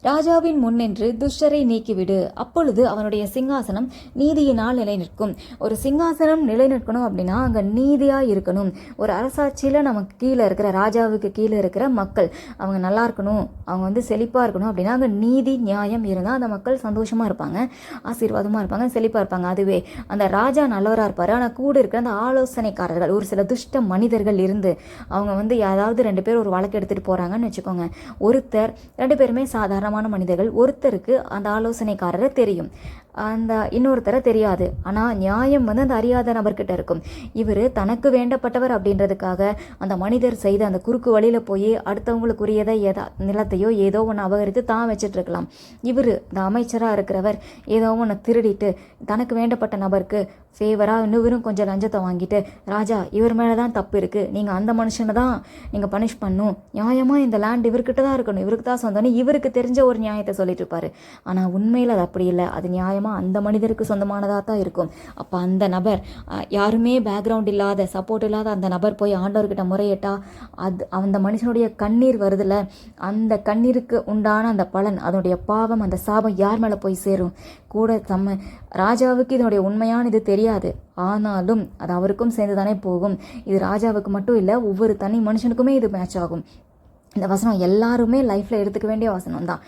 ராஜாவின் முன்னின்று துஷ்டரை நீக்கிவிடு, அப்பொழுது அவனுடைய சிங்காசனம் நீதியினால் நிலை நிற்கும். ஒரு சிங்காசனம் நிலை நிற்கணும் அப்படின்னா அங்கே நீதியாக இருக்கணும். ஒரு அரசாட்சியில் நமக்கு கீழே இருக்கிற ராஜாவுக்கு கீழே இருக்கிற மக்கள் அவங்க நல்லா இருக்கணும், அவங்க செழிப்பாக இருக்கணும் அப்படின்னா அங்கே நீதி நியாயம் இருந்தால் அந்த மக்கள் சந்தோஷமாக இருப்பாங்க, ஆசீர்வாதமாக இருப்பாங்க, செழிப்பாக இருப்பாங்க. அதுவே அந்த ராஜா நல்லவராக இருப்பார், ஆனால் கூட இருக்கிற அந்த ஆலோசனைக்காரர்கள் ஒரு சில துஷ்ட மனிதர்கள் இருந்து அவங்க யாராவது 2 பேர் ஒரு வழக்கு எடுத்துகிட்டு போகிறாங்கன்னு வச்சுக்கோங்க. ஒருத்தர் 2 பேருமே சாதாரணமான மனிதர்கள், ஒருத்தருக்கு அந்த ஆலோசனைக்காரரை தெரியும், அந்த இன்னொருத்தரை தெரியாது. ஆனால் நியாயம் அந்த அறியாத நபர்கிட்ட இருக்கும். இவர் தனக்கு வேண்டப்பட்டவர் அப்படின்றதுக்காக அந்த மனிதர் செய்த அந்த குறுக்கு வழியில் போய் அடுத்தவங்களுக்குரியதை நிலத்தையோ ஏதோ ஒன்று அபகரித்து தான் வச்சுட்டு இருக்கலாம். இவர் இந்த அமைச்சராக இருக்கிறவர் ஏதோ ஒன்று திருடிட்டு தனக்கு வேண்டப்பட்ட நபருக்கு ஃபேவராக இன்னும் கொஞ்சம் லஞ்சத்தை வாங்கிட்டு, ராஜா இவர் மேலே தான் தப்பு இருக்குது, நீங்கள் அந்த மனுஷனை தான் நீங்கள் பனிஷ் பண்ணும், நியாயமாக இந்த லேண்ட் இவர்கிட்ட தான் இருக்கணும், இவருக்கு தான் சொந்தம்னு இவருக்கு தெரிஞ்ச ஒரு நியாயத்தை சொல்லிட்டு இருப்பாரு. ஆனால் உண்மையில் அது அப்படி இல்லை, அது நியாயமாக அந்த மனிதருக்கு சொந்தமானதாக தான் இருக்கும். அப்போ அந்த நபர் யாருமே பேக்ரவுண்ட் இல்லாத சப்போர்ட் இல்லாத அந்த நபர் போய் ஆண்டவர்கிட்ட முறையிட்டா அந்த மனுஷனுடைய கண்ணீர் வருதில்ல, அந்த கண்ணீருக்கு உண்டான அந்த பலன், அதனுடைய பாவம், அந்த சாபம் யார் மேலே போய் சேரும்? கூட ராஜாவுக்கு இதனுடைய உண்மையான இது தெரியாது, ஆனாலும் அது அவருக்கும் சேர்ந்து தானே போகும். இது ராஜாவுக்கு மட்டும் இல்லை, ஒவ்வொரு தனி மனுஷனுக்குமே இது மேட்ச் ஆகும். இந்த வசனம் எல்லாருமே லைஃப்பில் எடுத்துக்க வேண்டிய வசனம் தான்.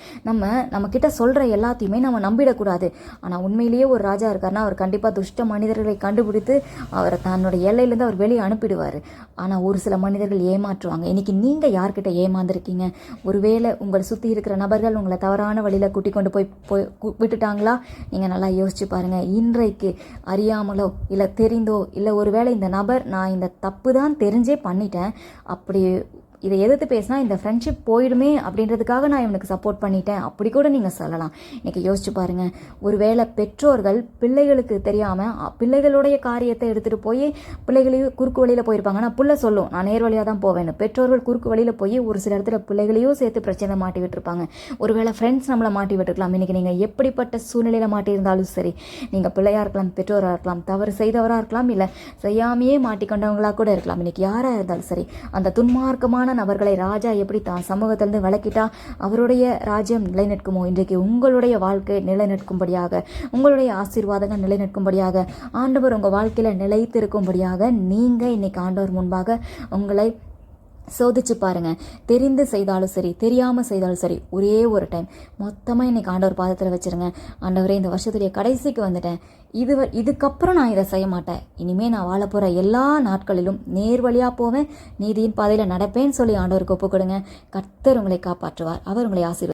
நம்ம கிட்ட சொல்கிற எல்லாத்தையுமே நம்ம நம்பிடக்கூடாது. ஆனால் உண்மையிலேயே ஒரு ராஜா இருக்காருன்னா அவர் கண்டிப்பாக துஷ்ட மனிதர்களை கண்டுபிடித்து அவரை தன்னோட எல்லையிலேருந்து அவர் வெளியே அனுப்பிடுவார். ஆனால் ஒரு சில மனிதர்கள் ஏமாற்றுவாங்க. இன்றைக்கி நீங்கள் யார்கிட்ட ஏமாந்துருக்கீங்க? ஒருவேளை உங்களை சுற்றி இருக்கிற நபர்கள் உங்களை தவறான வழியில் கூட்டி கொண்டு போய் விட்டுட்டாங்களா? நீங்கள் நல்லா யோசிச்சு பாருங்கள். இன்றைக்கு அறியாமலோ இல்லை தெரிந்தோ இல்லை ஒருவேளை இந்த நபர் நான் இந்த தப்பு தான் தெரிஞ்சே பண்ணிட்டேன், அப்படி இதை எதிர்த்து பேசினா இந்த ஃப்ரெண்ட்ஷிப் போயிடுமே அப்படின்றதுக்காக நான் இவனுக்கு சப்போர்ட் பண்ணிட்டேன், அப்படி கூட நீங்கள் சொல்லலாம். இன்றைக்கி யோசிச்சு பாருங்கள். ஒருவேளை பெற்றோர்கள் பிள்ளைகளுக்கு தெரியாமல் பிள்ளைகளுடைய காரியத்தை எடுத்துகிட்டு போய் பிள்ளைகளையும் குறுக்கு வழியில் போயிருப்பாங்க. ஆனால் பிள்ளை சொல்லும் நான் நேர் வழியாக தான் போவேன்னு. பெற்றோர்கள் குறுக்கு வழியில் போய் ஒரு சில இடத்துல பிள்ளைகளையும் சேர்த்து பிரச்சனை மாட்டி விட்டுருப்பாங்க. ஒருவேளை ஃப்ரெண்ட்ஸ் நம்மளை மாட்டி விட்டுருக்கலாம். இன்றைக்கி நீங்கள் எப்படிப்பட்ட சூழ்நிலையில் மாட்டியிருந்தாலும் சரி, நீங்கள் பிள்ளையாக இருக்கலாம், பெற்றோராக இருக்கலாம், தவறு செய்தவராக இருக்கலாம், இல்லை செய்யாமையே மாட்டிக்கொண்டவங்களாக கூட இருக்கலாம். இன்றைக்கி யாராக இருந்தாலும் சரி, அந்த துன்மார்க்கமான நபர்களை ராஜா எப்படி தான் சமூகத்திலிருந்து விளக்கிட்டா அவருடைய ராஜ்யம் நிலைநிற்குமோ, இன்றைக்கு உங்களுடைய வாழ்க்கை நிலைநிற்கும்படியாக, உங்களுடைய ஆசீர்வாதங்கள் நிலைநிற்கும்படியாக, ஆண்டவர் உங்கள் வாழ்க்கையில் நிலைத்திருக்கும்படியாக நீங்கள் இன்னைக்கு ஆண்டவர் முன்பாக உங்களை சோதிச்சு பாருங்க. தெரிந்து செய்தாலும் சரி, தெரியாமல் செய்தாலும் சரி, ஒரே ஒரு டைம் மொத்தமாக இன்னைக்கு ஆண்டவர் பாதத்தில் வச்சுருங்க. ஆண்டவரே, இந்த வருஷத்துடைய கடைசிக்கு வந்துட்டேன், இதுக்கப்புறம் நான் இதை செய்ய மாட்டேன், இனிமேல் நான் வாழ போகிற எல்லா நாட்களிலும் நேர் வழியாக போவேன், நீதியின் பாதையில் நடப்பேன்னு சொல்லி ஆண்டவருக்கு ஒப்பு கொடுங்க. கர்த்தர் உங்களை காப்பாற்றுவார், அவர் உங்களை ஆசீர்வதிப்பார்.